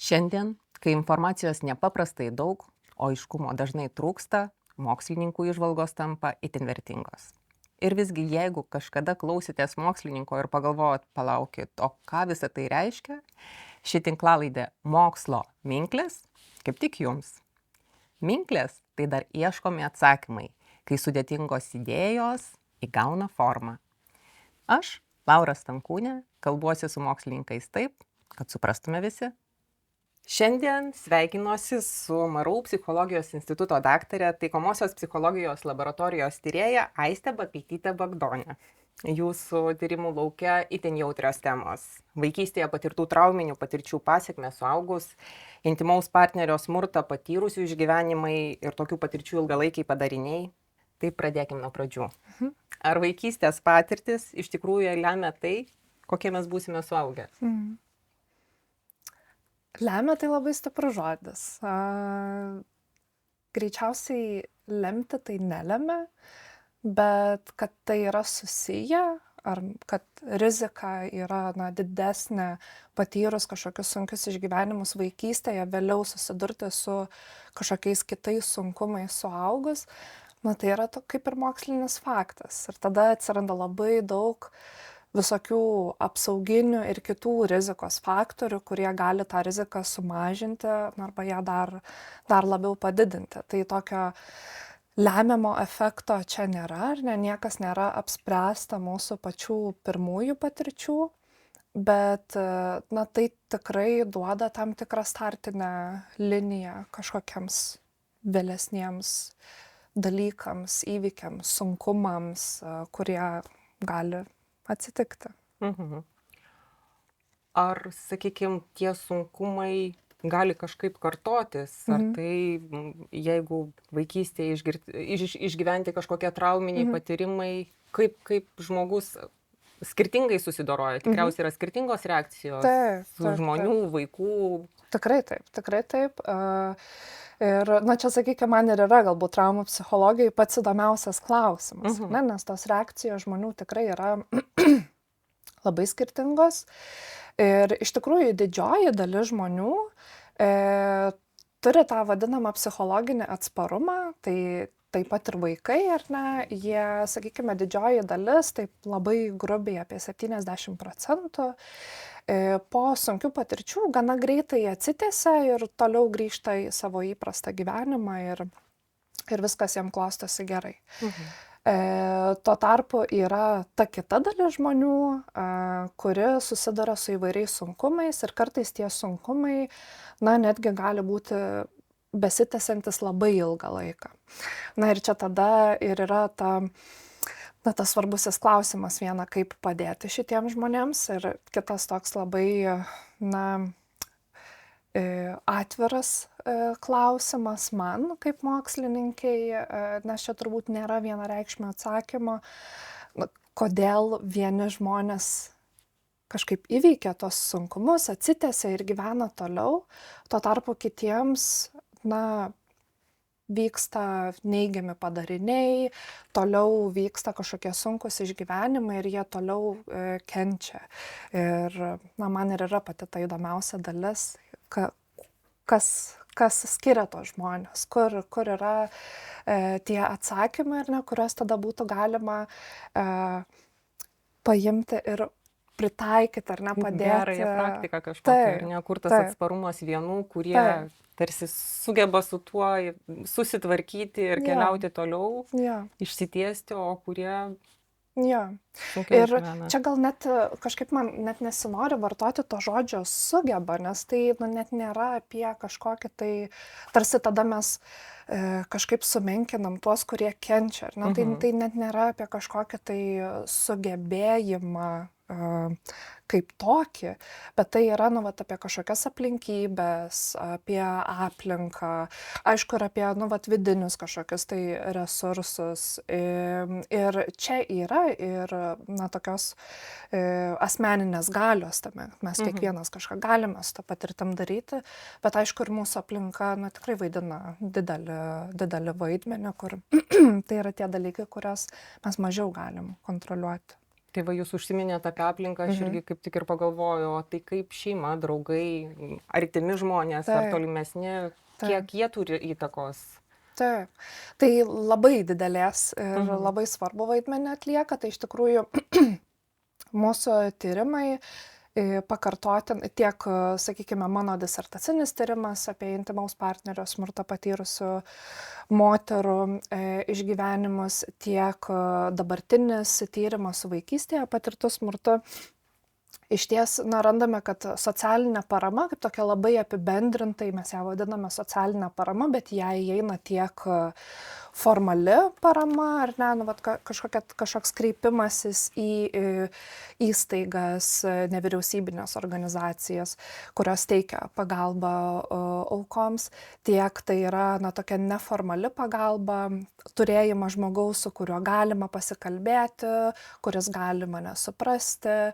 Šiandien, kai informacijos nepaprastai daug, o aiškumo dažnai trūksta, mokslininkų įžvalgos tampa itin vertingos. Ir visgi, jeigu kažkada klausėtės mokslininko ir pagalvojot, palaukit, o ką visą tai reiškia, ši tinklalaidė Mokslo minklės kaip tik jums. Minklės tai dar ieškomi atsakymai, kai sudėtingos idėjos įgauna formą. Aš, Laura Stankūnė, kalbuosi su mokslininkais taip, kad suprastume visi. Šiandien sveikinuosi su MARAU psichologijos instituto daktare, taikomosios psichologijos laboratorijos tyrėja Aiste Bakaityte-Bagdonė. Jūsų tyrimų laukia itin jautrios temos. Vaikystėje patirtų trauminių patirčių pasekmės suaugus, intimaus partnerio smurtą patyrusių išgyvenimai ir tokių patirčių ilgalaikiai padariniai. Tai pradėkim nuo pradžių. Ar vaikystės patirtis iš tikrųjų lemia tai, kokie mes būsime suaugę? Lemia tai labai stiprus žodis. Greičiausiai lemti tai nelemia, bet kad tai yra susiję, ar kad rizika yra didesnė patyrus kažkokius sunkius išgyvenimus vaikystėje, vėliau susidurti su kažkokiais kitais sunkumais suaugus, tai yra kaip ir mokslinis faktas. Ir tada atsiranda labai daug visokių apsauginių ir kitų rizikos faktorių, kurie gali tą riziką sumažinti arba ją dar labiau padidinti. Tai tokio lemiamo efekto čia nėra, ar ne, niekas nėra apspręsta mūsų pačių pirmųjų patirčių, bet tai tikrai duoda tam tikrą startinę liniją kažkokiems vėlesniems dalykams, įvykiams, sunkumams, kurie gali atsitikti. Ar, sakykime, tie sunkumai gali kažkaip kartotis? Ar tai, jeigu vaikystėje išgyventi kažkokie trauminiai patyrimai, kaip žmogus skirtingai susidoroja? Tikriausiai yra skirtingos reakcijos su žmonių, vaikų. Tikrai taip. Ir, čia, sakykime, man ir yra galbūt traumų psichologijai pats įdomiausias klausimas, nes tos reakcijos žmonių tikrai yra labai skirtingos. Ir iš tikrųjų didžioji dalis žmonių turi tą vadinamą psichologinį atsparumą, tai taip pat ir vaikai, ar ne, jie, sakykime, didžioji dalis, taip labai grubiai apie 70%, po sunkių patirčių gana greitai atsitiesia ir toliau grįžta į savo įprastą gyvenimą ir viskas jam klostosi gerai. Tuo tarpu yra ta kita dalis žmonių, kuri susiduria su įvairiais sunkumais ir kartais tie sunkumai, netgi gali būti besitęsiantis labai ilgą laiką. Ir čia tada ir yra tas svarbusis klausimas viena, kaip padėti šitiems žmonėms, ir kitas toks labai atviras klausimas man kaip mokslininkai, nes čia turbūt nėra vienareikšmio atsakymo, kodėl vieni žmonės kažkaip įveikia tos sunkumus, atsitiesia ir gyvena toliau, tuo tarpu kitiems, vyksta neigiami padariniai, toliau vyksta kažkokie sunkus išgyvenimai ir jie toliau kenčia. Ir man ir yra pati ta įdomiausia dalis, kas skiria tos žmonės, kur yra tie atsakymai, kuriuos tada būtų galima paimti ir pritaikyti, padėti. Gerąją praktiką kažkokią, kur tas atsparumas vienų, kurie tarsi sugeba su tuo susitvarkyti ir keliauti toliau, išsitiesti, o kurie sunkiai išgyvena. Ir čia gal net kažkaip man net nesinori vartoti to žodžio sugeba, nes tai net nėra apie kažkokį tai, tarsi tada mes kažkaip sumenkinam tuos, kurie kenčia. Tai net nėra apie kažkokį tai sugebėjimą kaip tokį, bet tai yra apie kažkokias aplinkybės, apie aplinką, aišku, ir apie vidinius kažkokius tai resursus. Ir čia yra ir tokios asmeninės galios tame. Mes kiekvienas kažką galime su tą patirtim daryti, bet aišku, ir mūsų aplinka tikrai vaidina didelį vaidmenį, kur tai yra tie dalykai, kuriuos mes mažiau galim kontroliuoti. Tai va, jūs užsiminėte apie aplinką, aš irgi kaip tik ir pagalvoju, o tai kaip šeima, draugai, artimi žmonės ar Taip, tolimesni, taip, kiek jie turi įtakos? taip. Tai labai didelės ir Mhm. labai svarbu vaidmenį atlieka. Tai iš tikrųjų mūsų tyrimai pakartotin tiek, sakykime, mano disertacinis tyrimas apie intymaus partnerio smurtą patyrusių moterų išgyvenimus, tiek dabartinis tyrimas su vaikystėje patirtu smurtu. Išties, na, randame, kad socialinė parama, kaip tokia labai apibendrintai, mes ją vadiname socialinė parama, bet ją įeina tiek formali parama, ar ne, nu, vat, kažkoks kreipimasis į įstaigas, nevyriausybinės organizacijas, kurios teikia pagalbą aukoms, tiek tai yra, na, tokia neformali pagalba, turėjimas žmogaus, su kuriuo galima pasikalbėti, kuris gali mane suprasti,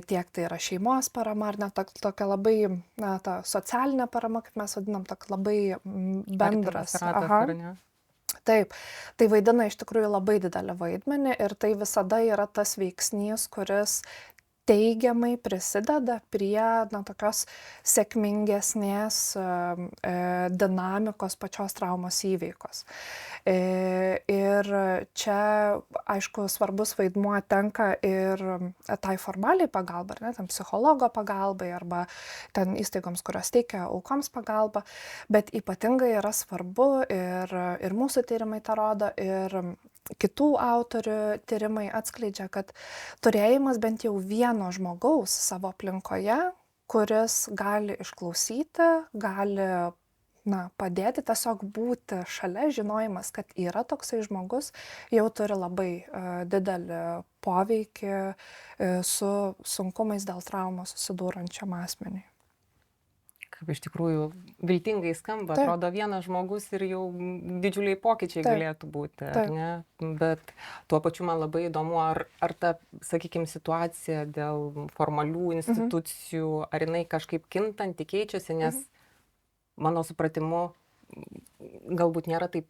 tiek tai yra šeimos parama, ar ne, tokia labai, na, ta socialinė parama, kaip mes vadinam, toks labai bendras. Artimas ratas, Aha. ar ne? Taip, tai vaidina iš tikrųjų labai didelį vaidmenį ir tai visada yra tas veiksnys, kuris teigiamai prisideda prie, na, tokios sėkmingesnės dinamikos pačios traumos įveikos. Ir čia, aišku, svarbus vaidmuo tenka ir tai formaliai pagalbai, ar ne, tam psichologo pagalbai arba ten įstaigoms, kurios teikia aukoms pagalbą, bet ypatingai yra svarbu ir mūsų tyrimai tą rodo, ir kitų autorių tyrimai atskleidžia, kad turėjimas bent jau vieno žmogaus savo aplinkoje, kuris gali išklausyti, gali, na, padėti, tiesiog būti šalia, žinojimas, kad yra toksai žmogus, jau turi labai didelį poveikį su sunkumais dėl traumos susidūrančiam asmeniui. Kaip iš tikrųjų viltingai skamba, Taip. atrodo vienas žmogus ir jau didžiuliai pokyčiai Taip. galėtų būti, ar Taip. ne? Bet tuo pačiu man labai įdomu, ar ta, sakykime, situacija dėl formalių institucijų, ar jinai kažkaip kintanti, keičiasi, nes mano supratimu galbūt nėra taip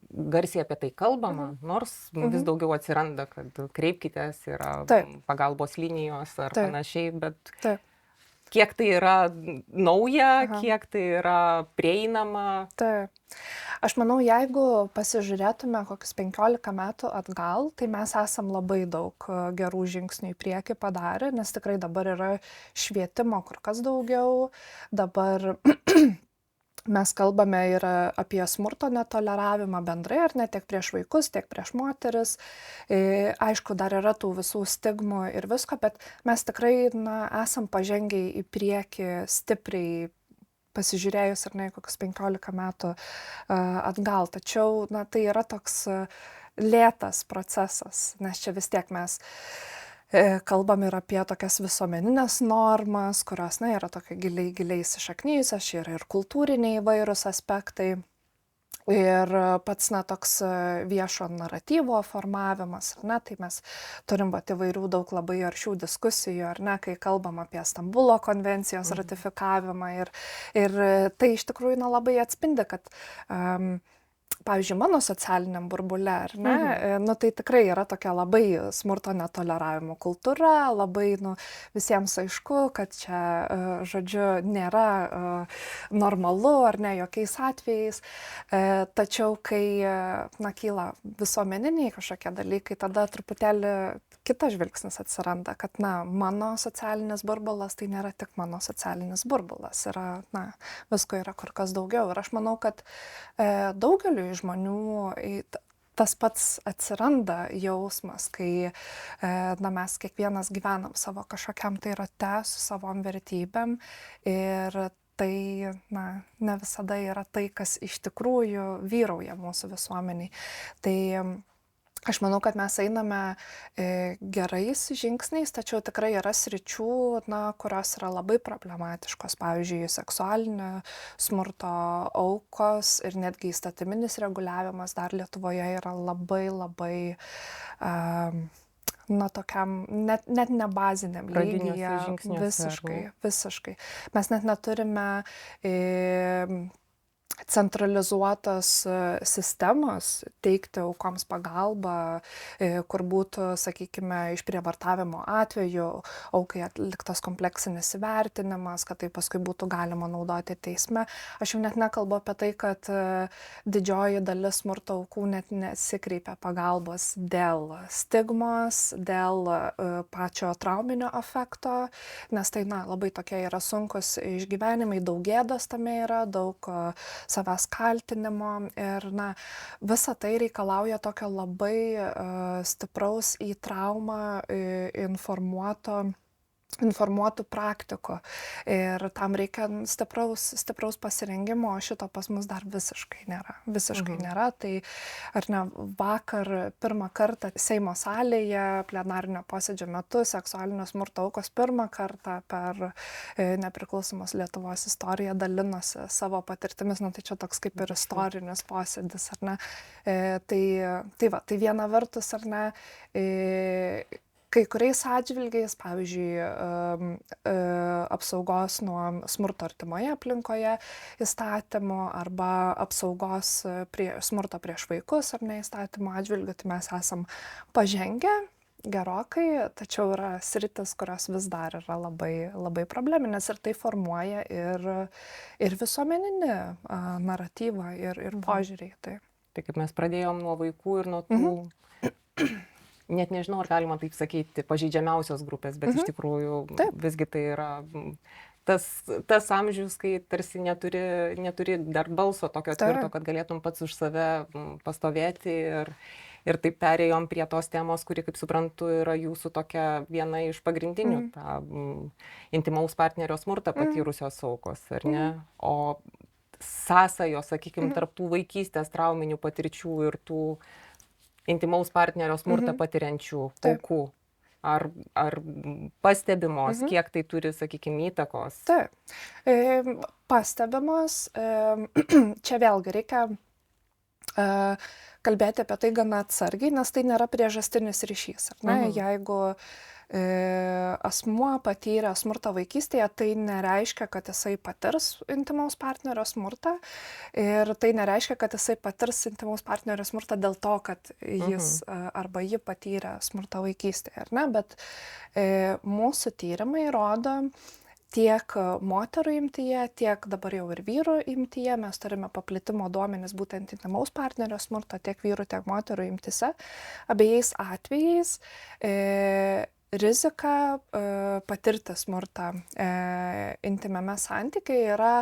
garsiai apie tai kalbama, nors vis daugiau atsiranda, kad kreipkitės, yra Taip. pagalbos linijos ar Taip. panašiai, bet Taip. kiek tai yra nauja, Aha. kiek tai yra prieinama. Taip. Aš manau, jeigu pasižiūrėtume kokius 15 metų atgal, tai mes esam labai daug gerų žingsnių į priekį padarę, nes tikrai dabar yra švietimo kur kas daugiau, dabar mes kalbame ir apie smurto netoleravimą bendrai, ar ne, tiek prieš vaikus, tiek prieš moteris. Aišku, dar yra tų visų stigmų ir visko, bet mes tikrai, na, esam pažengę į priekį stipriai, pasižiūrėjus, ar ne, kokius 15 metų atgal. Tačiau, na, tai yra toks lėtas procesas, nes čia vis tiek mes kalbam ir apie tokias visuomeninės normas, kurios, na, yra tokia giliai įsišaknyjusios, čia yra ir kultūriniai įvairūs aspektai. Ir pats, na, toks viešo naratyvo formavimas, ar ne, tai mes turim įvairių daug labai aršių diskusijų, ar ne, kai kalbam apie Stambulo konvencijos ratifikavimą ir tai iš tikrųjų, na, labai atspindi, kad pavyzdžiui, mano socialiniam burbule, ar ne, nu, tai tikrai yra tokia labai smurto netoleravimo kultūra, labai, nu, visiems aišku, kad čia, žodžiu, nėra normalu, ar ne, jokiais atvejais. Tačiau, kai, na, kyla visuomeniniai kažkokie dalykai, tada truputėlį kitas žvilgsnis atsiranda, kad, na, mano socialinis burbulas tai nėra tik mano socialinis burbulas, yra, na, visko yra kur kas daugiau. Ir aš manau, kad daugeliu žmonių tas pats atsiranda jausmas, kai, na, mes kiekvienas gyvenam savo kažkokiam tai rate su savom vertybėm ir tai, na, ne visada yra tai, kas iš tikrųjų vyrauja mūsų visuomeniai. Tai aš manau, kad mes einame gerais žingsniais, tačiau tikrai yra sričių, na, kurios yra labai problematiškos. Pavyzdžiui, seksualinio smurto aukos ir netgi įstatyminis reguliavimas dar Lietuvoje yra labai, na, tokiam, net ne baziniam lygyje. Visiškai. Mes net neturime centralizuotos sistemos teikti aukoms pagalbą, kur būtų, sakykime, išprievartavimo atveju aukai atliktas kompleksinis įvertinimas, kad tai paskui būtų galima naudoti teisme. Aš jau net nekalbu apie tai, kad didžioji dalis smurto aukų net nesikreipia pagalbos dėl stigmos, dėl pačio trauminio afekto, nes tai, labai tokie yra sunkus išgyvenimai, daug gėdos tame yra, daug savęs kaltinimo ir, visa tai reikalauja tokio labai stipraus į traumą informuotų praktikų. Ir tam reikia stipraus pasirengimo, o šito pas mus dar visiškai nėra. Visiškai nėra. Tai, ar ne, vakar pirmą kartą Seimo salėje plenarinio posėdžio metu seksualinio smurto aukos pirmą kartą per nepriklausomos Lietuvos istoriją dalinosi savo patirtimis. Tai čia toks kaip ir istorinis posėdis, ar ne. Tai viena vertus, ar ne, kai kuriais atžvilgiais, pavyzdžiui, apsaugos nuo smurto artimoje aplinkoje įstatymų arba apsaugos smurto prieš vaikus ar ne įstatymų atžvilgių, tai mes esam pažengę gerokai, tačiau yra sritis, kurios vis dar yra labai, labai probleminės ir tai formuoja ir visuomeninį naratyvą ir požiūrį. Tai kaip mes pradėjom nuo vaikų ir nuo tų net nežinau, ar galima taip sakyti, pažeidžiamiausios grupės, bet iš tikrųjų visgi tai yra tas amžius, kai tarsi neturi dar balso tokio tvirto, kad galėtum pats už save pastovėti ir taip perėjom prie tos temos, kuri, kaip suprantu, yra jūsų tokia viena iš pagrindinių, ta intimaus partnerio smurtą patyrusios aukos, ar ne? O sąsajos, sakykime, tarp tų vaikystės trauminių patirčių ir tų intimaus partnerio smurtą patiriančių aukų. Ar pastebimos, kiek tai turi, sakykime, įtakos? Taip. Pastebimos. Čia vėlgi reikia kalbėti apie tai gana atsargiai, nes tai nėra priežastinis ryšys. Ar ne? Jeigu asmuo patyrė smurtą vaikystėje, tai nereiškia, kad jisai patirs intimaus partnerio smurtą ir tai nereiškia, kad jisai patirs intimaus partnerio smurtą dėl to, kad jis arba ji patyrė smurtą vaikystėje, ar ne? Bet mūsų tyrimai rodo, tiek moterų imtyje, tiek dabar jau ir vyrų imtyje, mes turime paplitimo duomenis būtent intimaus partnerio smurto, tiek vyrų, tiek moterų imtyse. Abiejais atvejais rizika patirti smurtą intymiame santykiai yra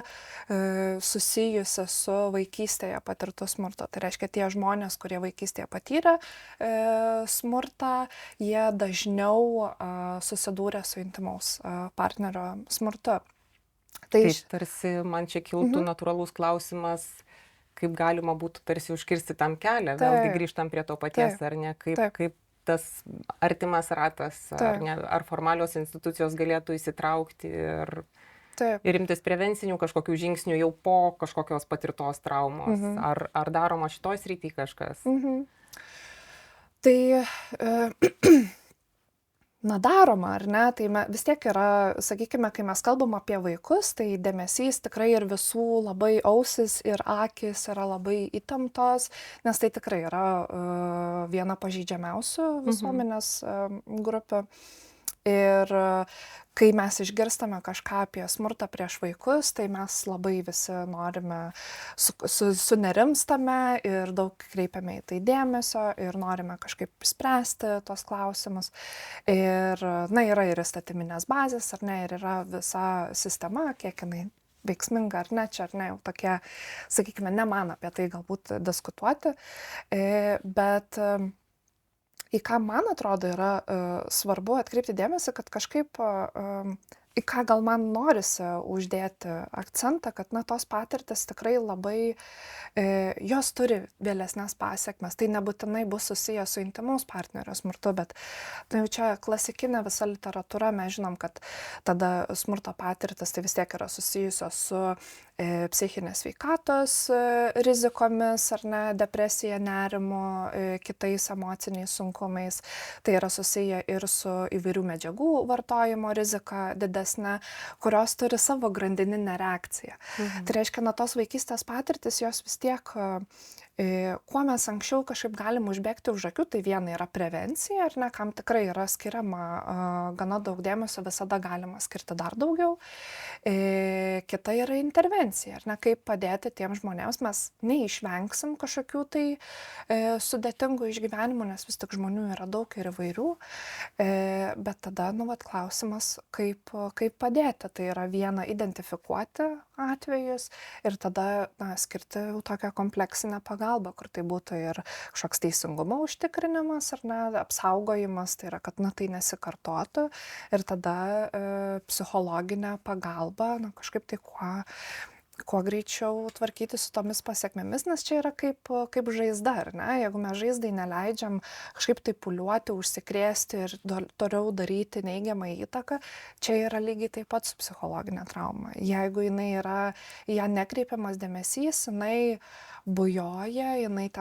susijusi su vaikystėje patirtu smurtu. Tai reiškia, tie žmonės, kurie vaikystėje patyrė smurtą, jie dažniau susidūrė su intimaus partnerio smurtu. Tai tarsi man čia kiltų natūralus klausimas, kaip galima būtų tarsi užkirsti tam kelią, vėlgi grįžtam prie to paties, ar ne, kaip tas artimas ratas, ar formalios institucijos galėtų įsitraukti ir imtis prevencinių kažkokių žingsnių jau po kažkokios patirtos traumos. Ar daroma šitoj srity kažkas? Tai daroma, ar ne? Tai vis tiek yra, sakykime, kai mes kalbam apie vaikus, tai dėmesys tikrai ir visų labai ausis ir akis yra labai įtemptos, nes tai tikrai yra viena pažeidžiamiausių visuomenės grupių. Ir kai mes išgirstame kažką apie smurtą prieš vaikus, tai mes labai visi norime, sunerimstame ir daug kreipiame į tai dėmesio ir norime kažkaip spręsti tos klausimus. Ir, yra ir įstatyminės bazės, ar ne, ir yra visa sistema, kiek jinai veiksminga ar ne, čia ar ne, jau tokie, sakykime, ne man apie tai galbūt diskutuoti, bet į ką man atrodo yra svarbu atkreipti dėmesį, kad kažkaip į ką gal man norisi uždėti akcentą, kad tos patirtis tikrai labai, jos turi vėlesnės pasiekmes. Tai nebūtinai bus susiję su intimaus partnerio smurtu, bet čia klasikinė visa literatūra, mes žinom, kad tada smurto patirtis tai vis tiek yra susijusios su psichinės sveikatos rizikomis, ar ne, depresija, nerimu, kitais emociniais sunkumais. Tai yra susiję ir su įvairių medžiagų vartojimo rizika didesnė, kurios turi savo grandininę reakciją. Tai reiškia, na, tos vaikystės patirtis, jos vis tiek kuo mes anksčiau kažkaip galim užbėgti už akių, tai viena yra prevencija, ar ne, kam tikrai yra skiriama gana daug dėmesio, visada galima skirti dar daugiau. Kita yra intervencija, ar ne, kaip padėti tiems žmonėms, mes neišvengsim kažkokių tai sudėtingų išgyvenimų, nes vis tik žmonių yra daug ir įvairių, bet tada, nu, vat, klausimas, kaip padėti, tai yra viena identifikuoti atvejus ir tada, na, skirti tokią kompleksinę pagalbą, kur tai būtų ir kažkoks teisingumo užtikrinimas, ar ne, apsaugojimas, tai yra, kad, na, tai nesikartotų ir tada psichologinė pagalba, na, kažkaip tai kuo greičiau tvarkyti su tomis pasiekmėmis, nes čia yra kaip žaizda, ar ne? Jeigu mes žaizdai neleidžiam kažkaip tai pūliuoti, užsikrėsti ir toliau daryti neigiamą įtaką, čia yra lygiai taip pat su psichologinė trauma. Jeigu jinai yra, į ją nekreipiamas dėmesys, jinai bujoja, jinai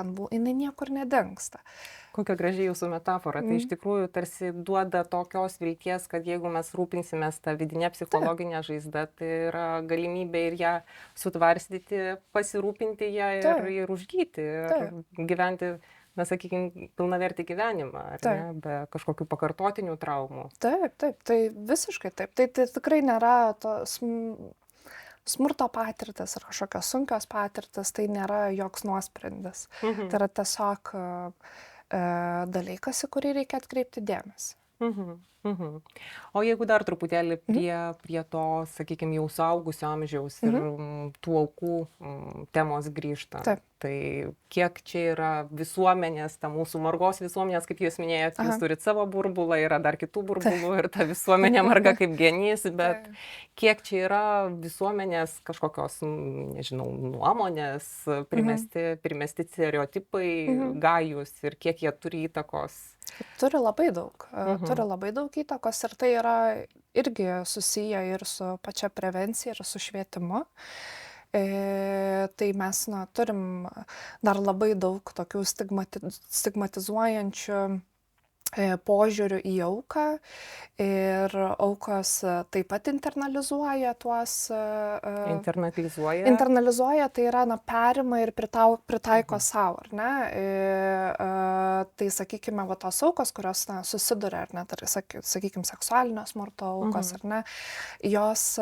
niekur nedingsta. Kokia gražiai jūsų metafora. Tai iš tikrųjų tarsi duoda tokios vilties, kad jeigu mes rūpinsimės tą vidinę psichologinę žaizdą, tai yra galimybė ir ją sutvarstyti, pasirūpinti ją ir užgyti, ir gyventi, na, sakykime, pilnavertį gyvenimą, ar ne, be kažkokių pakartotinių traumų. Taip, tai visiškai taip. Tai tikrai nėra to smurto patirtis ar kažkokios sunkios patirtis, tai nėra joks nuosprendis. Tai yra tiesiog dalykas, į kurį reikia atkreipti dėmesį. O jeigu dar truputėlį prie to, sakykime, jau suaugusio amžiaus ir tų aukų temos grįžta, tai kiek čia yra visuomenės, ta mūsų margos visuomenės, kaip jūs minėjot, jūs turit savo burbulą, yra dar kitų burbulų ir ta visuomenė marga kaip genys, bet kiek čia yra visuomenės kažkokios, nežinau, nuomonės, primesti stereotipai gajus ir kiek jie turi įtakos? Turi labai daug įtakos ir tai yra irgi susiję ir su pačia prevencija, ir su švietimu. Tai mes, na, turim dar labai daug tokių stigmatizuojančių požiūrių į auką ir aukos taip pat internalizuoja tuos... Internalizuoja, tai yra, na, perima ir pritaiko savo, ar ne? Tai, sakykime, va, tos aukos, kurios, na, susiduria, ar ne, tai, sakykime, seksualinio smurto aukos, ar ne, jos...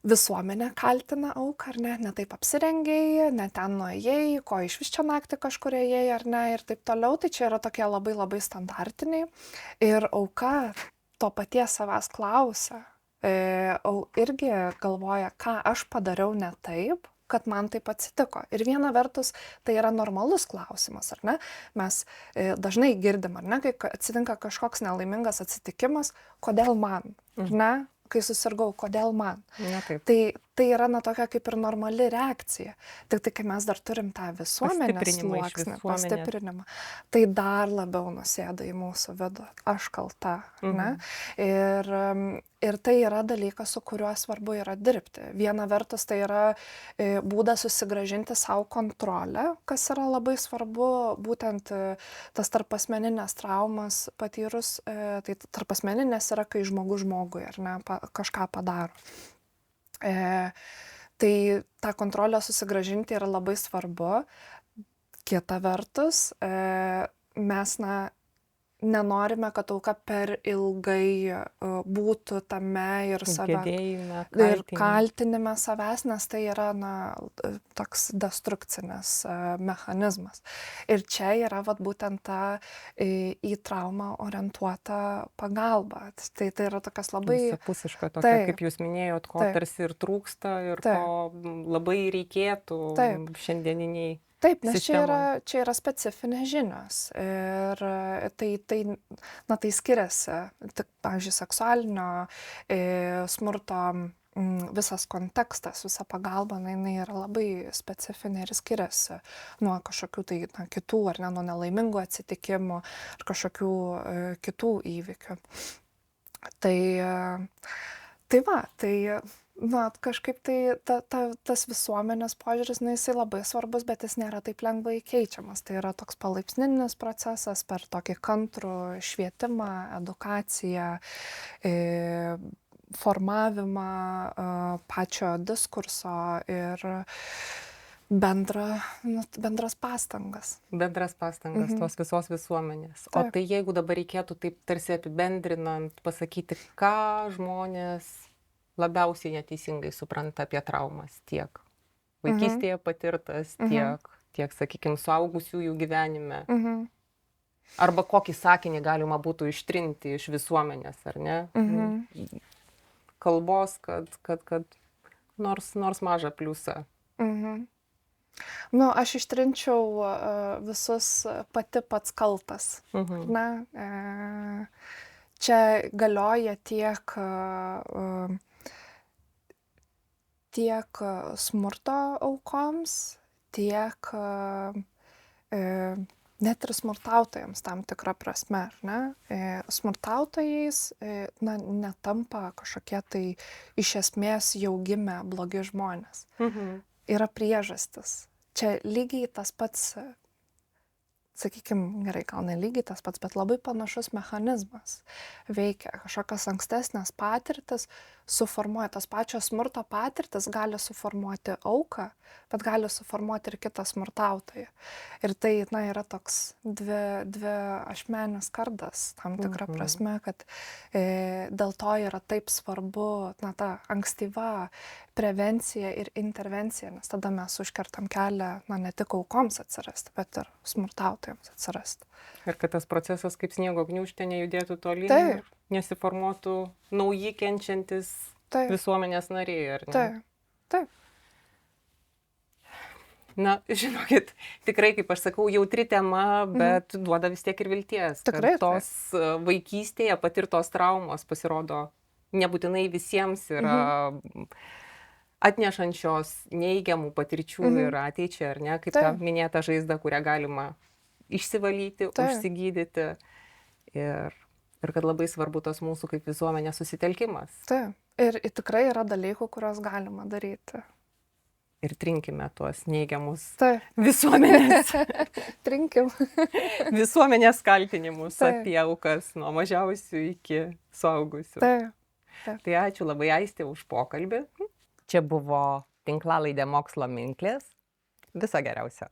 Visuomenė kaltina auką, ar ne, taip apsirengiai, ne ten nuėjai, ko iš vis čia naktį kažkur ėjai, ar ne, ir taip toliau, tai čia yra tokie labai labai standartiniai. Ir auka to paties savęs klausia, irgi galvoja, ką aš padariau ne taip, kad man taip atsitiko. Ir viena vertus, tai yra normalus klausimas, ar ne? Mes dažnai girdim, ar ne, kai atsitinka kažkoks nelaimingas atsitikimas, kodėl man, ar ne? Kai susirgau, kodėl man. Tai yra, na, tokia kaip ir normali reakcija. Tik tai, kai mes dar turim tą visuomenės sluoksnį, pastiprinimą, tai dar labiau nusėda į mūsų vidų. Aš kalta, ne? Ir tai yra dalykas, su kuriuo svarbu yra dirbti. Viena vertus, tai yra būdas susigrąžinti savo kontrolę, kas yra labai svarbu, būtent tas tarpasmeninės traumas patyrus, tai tarpasmeninės yra, kai žmogus žmogui, ar ne, kažką padaro. Tai tą kontrolę susigrąžinti yra labai svarbu. Kita vertus, mes, na, nenorime, kad auka per ilgai būtų tame ir kaltinime savęs, nes tai yra, na, toks destrukcinis mechanizmas. Ir čia yra, vat, būtent ta į traumą orientuota pagalba. Tai yra tokias labai... Visapusiška tokia, kaip jūs minėjot, ko tarsi ir trūksta ir ko labai reikėtų šiandieniniai. Taip, nes čia yra specifinės žinios ir tai skiriasi. Pavyzdžiui, seksualinio smurto visas kontekstas, visa pagalba, jinai yra labai specifinė ir skiriasi nuo kažkokių tai kitų, ar ne, nuo nelaimingų atsitikimų ar kažkokių kitų įvykių. Tai na, kažkaip tai tas visuomenės požiūris, na, jisai labai svarbus, bet jis nėra taip lengvai keičiamas. Tai yra toks palaipsninis procesas per tokį kantrų švietimą, edukaciją, formavimą pačio diskurso ir bendras pastangas. Bendras pastangas tos visos visuomenės. O tai jeigu dabar reikėtų taip tarsi apibendrinant, pasakyti, ką žmonės labiausiai neteisingai supranta apie traumas, tiek vaikystėje patirtas, tiek, sakykime, suaugusiųjų gyvenime. Arba kokį sakinį galima būtų ištrinti iš visuomenės, ar ne? Kalbos, kad nors mažą pliusą. Nu, aš ištrinčiau visus pats kaltas. Na, čia galioja tiek smurto aukoms, tiek net ir smurtautojams tam tikrą prasme, ar ne? Smurtautojais netampa kažkokie tai iš esmės jau gimę blogi žmonės. Yra priežastis. Čia lygiai tas pats, sakykime, gerai, gal ne lygiai tas pats, bet labai panašus mechanizmas veikia. Kažkokios ankstesnės patirtis suformuoja, tas pačios smurto patirtis gali suformuoti auką, bet gali suformuoti ir kitą smurtautoją. Ir tai, yra toks dvi ašmenis kardas, tam tikrą prasme, kad dėl to yra taip svarbu, ta ankstyva prevencija ir intervencija, nes tada mes užkertam kelią, ne tik aukoms atsirasti, bet ir smurtautojams atsirasti. Ir kad tas procesas kaip sniego gniūžtė nejudėtų tolyn ir nesiformuotų nauji kenčiantis visuomenės nariai, ar ne? Taip. Na, žinokit, tikrai, kaip aš sakau, jautri tema, bet duoda vis tiek ir vilties. Tikrai. Tos vaikystėje patirtos traumos, pasirodo, nebūtinai visiems yra atnešančios neigiamų patirčių ir ateičiai, ar ne? Kaip ta minėta žaizda, kurią galima išsivalyti, užsigydyti. Ir kad labai svarbu tas mūsų kaip visuomenės susitelkimas. Taip. Ir tikrai yra dalykų, kuriuos galima daryti. Ir trinkime tuos neigiamus visuomenės. Trinkim. Visuomenės kaltinimus apie aukas nuo mažiausių iki suaugusių. Tai ačiū labai, Aistė, už pokalbį. Čia buvo tinklalaidė Mokslo minklės. Viso geriausio.